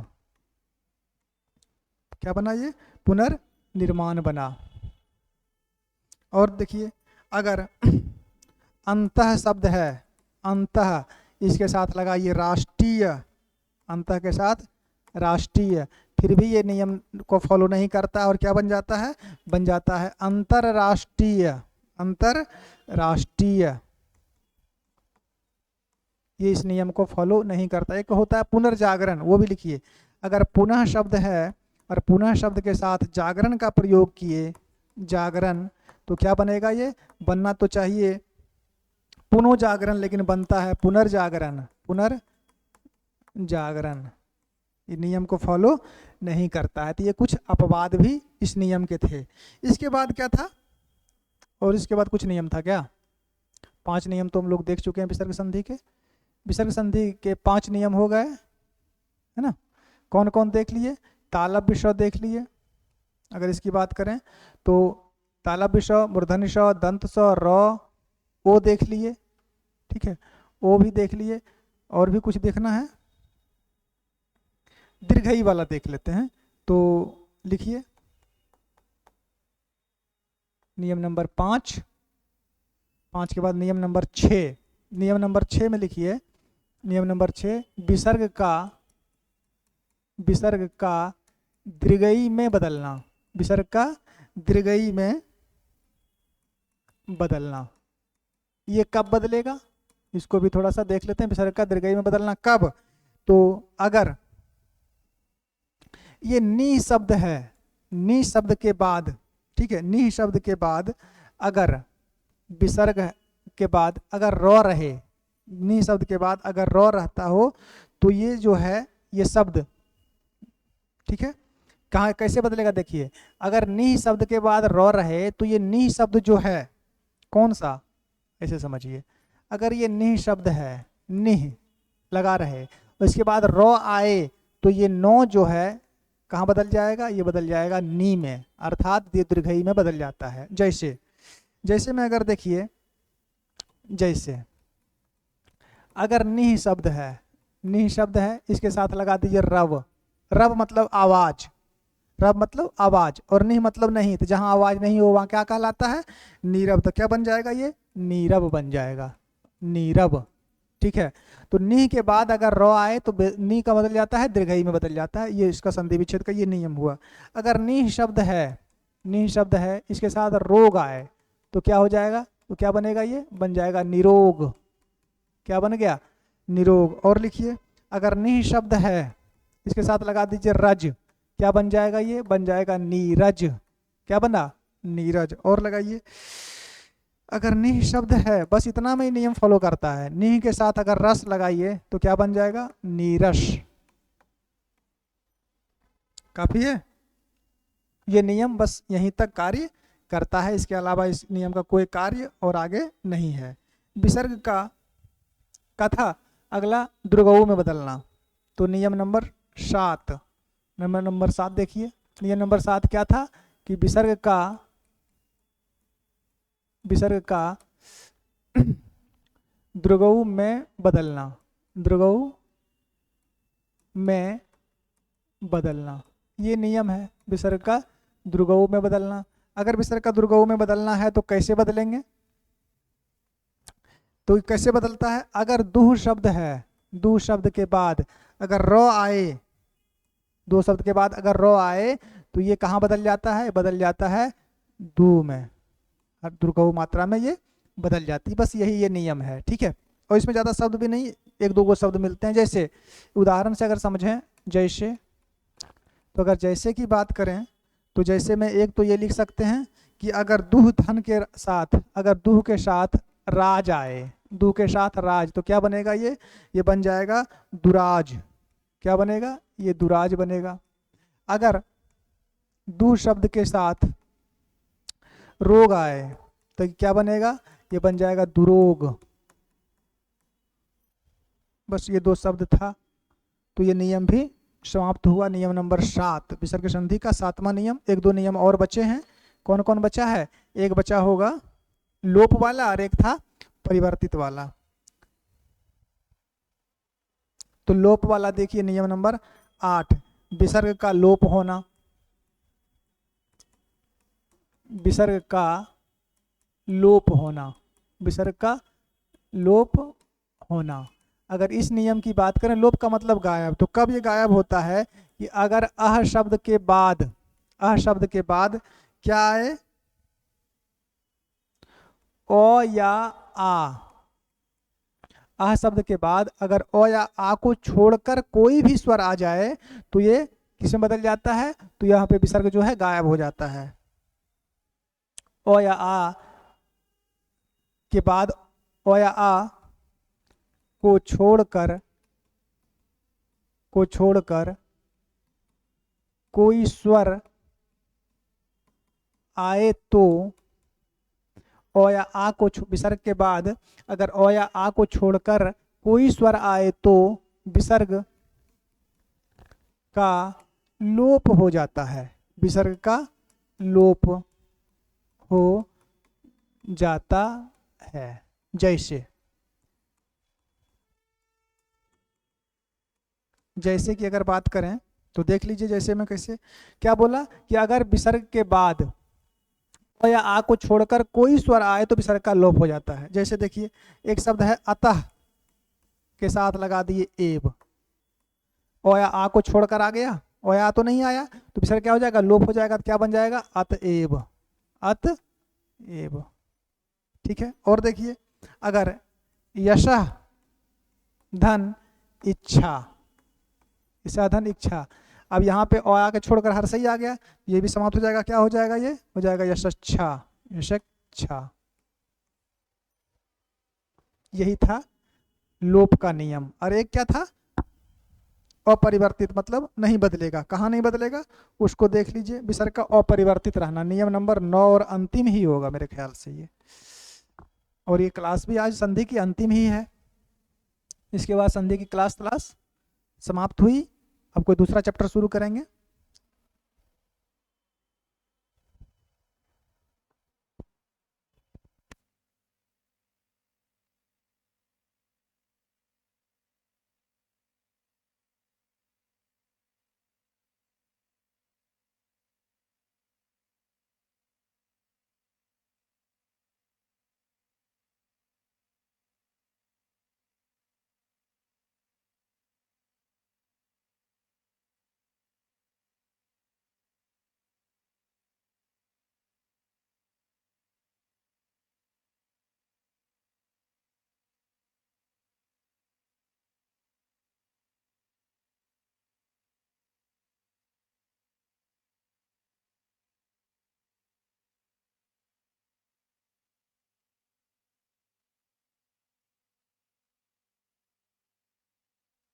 S1: क्या बना, ये पुनर्निर्माण बना। और देखिए, अगर अंतः शब्द है, अंतः, इसके साथ लगाइए राष्ट्रीय, अंतः के साथ राष्ट्रीय, फिर भी ये नियम को फॉलो नहीं करता और क्या बन जाता है, बन जाता है अंतरराष्ट्रीय। अंतरराष्ट्रीय, ये इस नियम को फॉलो नहीं करता। एक होता है पुनर्जागरण, वो भी लिखिए। अगर पुनः शब्द है और पुनः शब्द के साथ जागरण का प्रयोग किए, जागरण, तो क्या बनेगा, ये बनना तो चाहिए पुनर्जागरण, लेकिन बनता है पुनर्जागरण। पुनर्जागरण, ये नियम को फॉलो नहीं करता है। तो ये कुछ अपवाद भी इस नियम के थे। इसके बाद क्या था, और इसके बाद कुछ नियम था क्या, 5 नियम तो हम लोग देख चुके हैं विसर्ग संधि के। विसर्ग संधि के 5 नियम हो गए, है ना। कौन कौन देख लिए, तालव्य श देख लिए। अगर इसकी बात करें तो तालव्य श, मूर्धन्य श, दंत स, र, ओ देख लिए, ठीक है, ओ भी देख लिए। और भी कुछ देखना है, दीर्घई वाला देख लेते हैं। तो लिखिए नियम नंबर 5, 5 के बाद नियम नंबर 6। नियम नंबर 6 में लिखिए, नियम नंबर 6, विसर्ग का दीर्घई में बदलना, विसर्ग का दीर्घई में बदलना। ये कब बदलेगा, इसको भी थोड़ा सा देख लेते हैं। विसर्ग का दीर्घई में बदलना कब, तो अगर ये नी शब्द है, नी शब्द के बाद, ठीक है, नी शब्द के बाद अगर विसर्ग के बाद अगर र रहे, नी शब्द के बाद अगर र रहता हो तो ये जो है ये शब्द, ठीक है, कहाँ कैसे बदलेगा, देखिए। अगर नी शब्द के बाद र रहे तो ये नी शब्द जो है कौन सा, ऐसे समझिए। अगर ये निह शब्द है, निह लगा रहे, उसके बाद र आए तो ये नो जो है कहाँ बदल जाएगा, ये बदल जाएगा नी में, अर्थात दीर्घई में बदल जाता है। जैसे जैसे में अगर देखिए, जैसे अगर निह शब्द है, निह शब्द है, इसके साथ लगा दीजिए रव। रव मतलब आवाज, रव मतलब आवाज, और निह मतलब नहीं। तो जहां आवाज नहीं हो वहां क्या कहलाता है, नीरव। तो क्या बन जाएगा, ये नीरव बन जाएगा, नीरव। ठीक है। तो नी के बाद अगर र आए तो नी का बदल जाता है दीर्घई में बदल जाता है, ये इसका संधि विच्छेद का ये नियम हुआ। अगर नी शब्द है, नी शब्द है, इसके साथ रोग आए तो क्या हो जाएगा, तो क्या बनेगा, ये बन जाएगा निरोग। क्या बन गया, निरोग। और लिखिए, अगर नी शब्द है, इसके साथ लगा दीजिए रज, क्या बन जाएगा, ये बन जाएगा नीरज। क्या बना, नीरज। और लगाइए, अगर निह शब्द है, बस इतना में ही नियम फॉलो करता है, निह के साथ अगर रस लगाइए तो क्या बन जाएगा, नीरस। काफी है, ये नियम बस यहीं तक कार्य करता है, इसके अलावा इस नियम का कोई कार्य और आगे नहीं है। विसर्ग का था अगला द्रुगऊ में बदलना, तो नियम नंबर 7, नंबर 7 देखिए, नियम नंबर 7 क्या था कि विसर्ग का द्रुगऊ में बदलना, द्रुगऊ में बदलना, ये नियम है विसर्ग का द्रुगऊ में बदलना। अगर विसर्ग का द्रुगऊ में बदलना है तो कैसे बदलेंगे, तो कैसे बदलता है, अगर दुह शब्द है, दुह शब्द के बाद अगर र आए, दो शब्द के बाद अगर र आए तो ये कहाँ बदल जाता है, बदल जाता है दू में, द्रुगऊ मात्रा में ये बदल जाती है। बस यही ये नियम है, ठीक है। और इसमें ज़्यादा शब्द भी नहीं, एक दो गो शब्द मिलते हैं। जैसे उदाहरण से अगर समझें, जैसे, तो अगर जैसे की बात करें तो जैसे में एक तो ये लिख सकते हैं कि अगर दुह धन के साथ, अगर दुह के साथ राज आए, दुह के साथ राज, तो क्या बनेगा, ये बन जाएगा दुराज। क्या बनेगा, ये दुराज बनेगा। अगर दुह शब्द के साथ रोग आए तो क्या बनेगा, ये बन जाएगा दुरोग। बस ये दो शब्द था, तो ये नियम भी समाप्त हुआ। नियम नंबर 7 विसर्ग संधि का 7वां नियम। एक दो नियम और बचे हैं, कौन कौन बचा है, एक बचा होगा लोप वाला और एक था परिवर्तित वाला। तो लोप वाला देखिए, नियम नंबर 8, विसर्ग का लोप होना, विसर्ग का लोप होना, विसर्ग का लोप होना। अगर इस नियम की बात करें, लोप का मतलब गायब, तो कब ये गायब होता है कि अगर अह शब्द के बाद, अह शब्द के बाद क्या आए, ओ या आ, अह शब्द के बाद अगर ओ या आ को छोड़कर कोई भी स्वर आ जाए तो ये किसमें बदल जाता है, तो यहाँ पे विसर्ग जो है गायब हो जाता है। ओ या आ के बाद ओ या आ को छोड़कर, को छोड़कर कोई स्वर आए तो ओ या आ को, विसर्ग के बाद अगर ओ या आ को छोड़कर कोई स्वर आए तो विसर्ग का लोप हो जाता है, विसर्ग का लोप हो जाता है। जैसे, जैसे कि अगर बात करें तो देख लीजिए, जैसे में कैसे, क्या बोला कि अगर विसर्ग के बाद ओ या आ को छोड़कर कोई स्वर आए तो विसर्ग का लोप हो जाता है। जैसे देखिए, एक शब्द है अतः, के साथ लगा दिए एव, ओ या आ को छोड़कर आ गया, ओ या आ तो नहीं आया, तो विसर्ग क्या हो जाएगा, लोप हो जाएगा, तो क्या बन जाएगा, अतएव, अतएव। ठीक है। और देखिए, अगर यशः धन इच्छा, ईसा धन इच्छा, अब यहाँ पे ओ आ के छोड़कर हर सही आ गया, ये भी समाप्त हो जाएगा, क्या हो जाएगा, ये हो जाएगा यशच्छा, यशच्छा। यही था लोप का नियम। और एक क्या था, अपरिवर्तित, मतलब नहीं बदलेगा। कहाँ नहीं बदलेगा, उसको देख लीजिए, विसर्ग का अपरिवर्तित रहना, नियम नंबर 9 और अंतिम ही होगा मेरे ख्याल से ये। और ये क्लास भी आज संधि की अंतिम ही है, इसके बाद संधि की क्लास समाप्त हुई। अब कोई दूसरा चैप्टर शुरू करेंगे।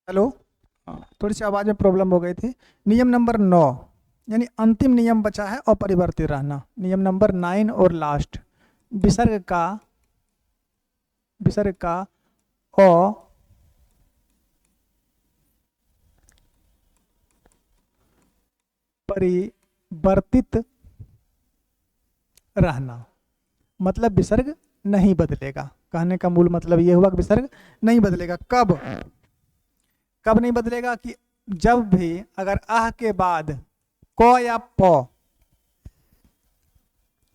S1: हेलो, थोड़ी सी आवाज में प्रॉब्लम हो गई थी। नियम नंबर 9, यानी अंतिम नियम बचा है अपरिवर्तित रहना। नियम नंबर 9 और लास्ट, विसर्ग का अपरिवर्तित रहना, मतलब विसर्ग नहीं बदलेगा। कहने का मूल मतलब ये हुआ कि विसर्ग नहीं बदलेगा। कब नहीं बदलेगा? कि जब भी अगर आह के बाद क या प,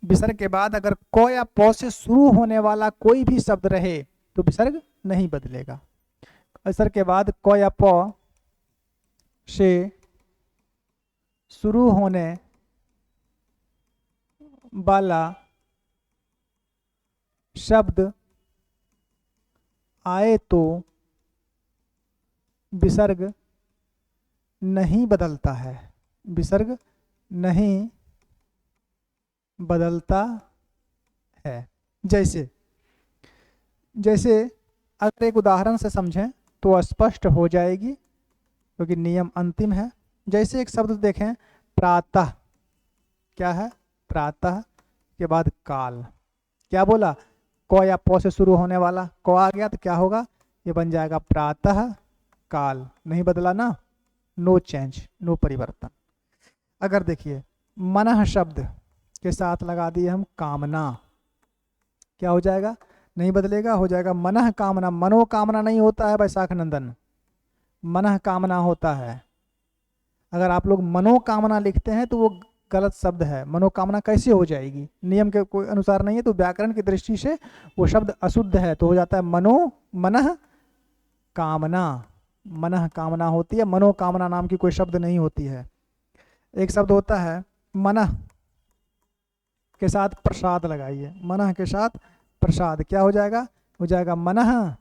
S1: विसर्ग के बाद अगर क या प से शुरू होने वाला कोई भी शब्द रहे तो विसर्ग नहीं बदलेगा। विसर्ग के बाद क या प से शुरू होने वाला शब्द आए तो विसर्ग नहीं बदलता है। विसर्ग नहीं बदलता है। जैसे अगर एक उदाहरण से समझें तो स्पष्ट हो जाएगी, क्योंकि नियम अंतिम है। जैसे एक शब्द देखें, प्रातः, क्या है? प्रातः के बाद काल, क्या बोला? क या प से शुरू होने वाला क आ गया तो क्या होगा? ये बन जाएगा प्रातः काल। नहीं बदला ना, नो चेंज, नो परिवर्तन। अगर देखिए मनः शब्द के साथ लगा दिए हम कामना, क्या हो जाएगा? नहीं बदलेगा, हो जाएगा मनः कामना। मनोकामना नहीं होता है वैशाख नंदन, मनः कामना होता है। अगर आप लोग मनोकामना लिखते हैं तो वो गलत शब्द है। मनोकामना कैसे हो जाएगी? नियम के कोई अनुसार नहीं है, तो व्याकरण की दृष्टि से वो शब्द अशुद्ध है, तो हो जाता है मनः कामना। मनः कामना होती है, मनोकामना नाम की कोई शब्द नहीं होती है। एक शब्द होता है मनः के साथ प्रसाद लगाइए, मनः के साथ प्रसाद, क्या हो जाएगा? हो जाएगा मनः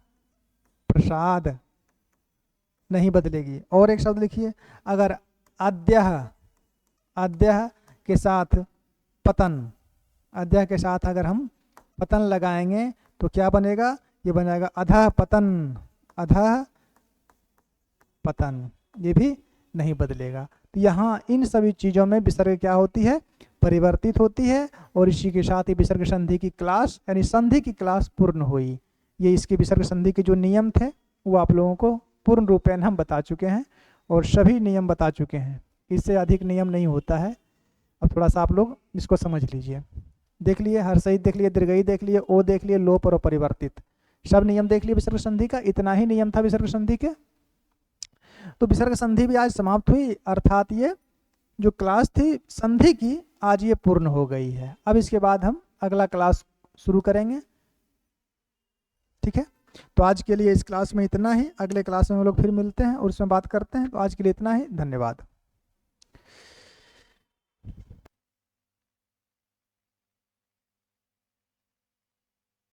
S1: प्रसाद, नहीं बदलेगी। और एक शब्द लिखिए, अगर अद्यः के साथ पतन, अद्यः के साथ अगर हम पतन लगाएंगे तो क्या बनेगा? ये बन जाएगा अधः पतन, अधः पतन, ये भी नहीं बदलेगा। तो यहाँ इन सभी चीज़ों में विसर्ग क्या होती है? परिवर्तित होती है। और इसी के साथ ही विसर्ग संधि की क्लास, यानी संधि की क्लास पूर्ण हुई। ये इसके विसर्ग संधि के जो नियम थे वो आप लोगों को पूर्ण रूपेण हम बता चुके हैं, और सभी नियम बता चुके हैं। इससे अधिक नियम नहीं होता है। अब थोड़ा सा आप लोग इसको समझ लीजिए। देख लिए हर्षयित, देख लिए दीर्घई, देख लिए ओ, देख लिए लोप और अपरिवर्तित, सब नियम देख लिए विसर्ग संधि का। इतना ही नियम था विसर्ग संधि के। तो विसर्ग संधि भी आज समाप्त हुई, अर्थात ये जो क्लास थी संधि की आज ये पूर्ण हो गई है। अब इसके बाद हम अगला क्लास शुरू करेंगे, ठीक है? तो आज के लिए इस क्लास में इतना ही। अगले क्लास में हम लोग फिर मिलते हैं और उसमें बात करते हैं। तो आज के लिए इतना ही, धन्यवाद।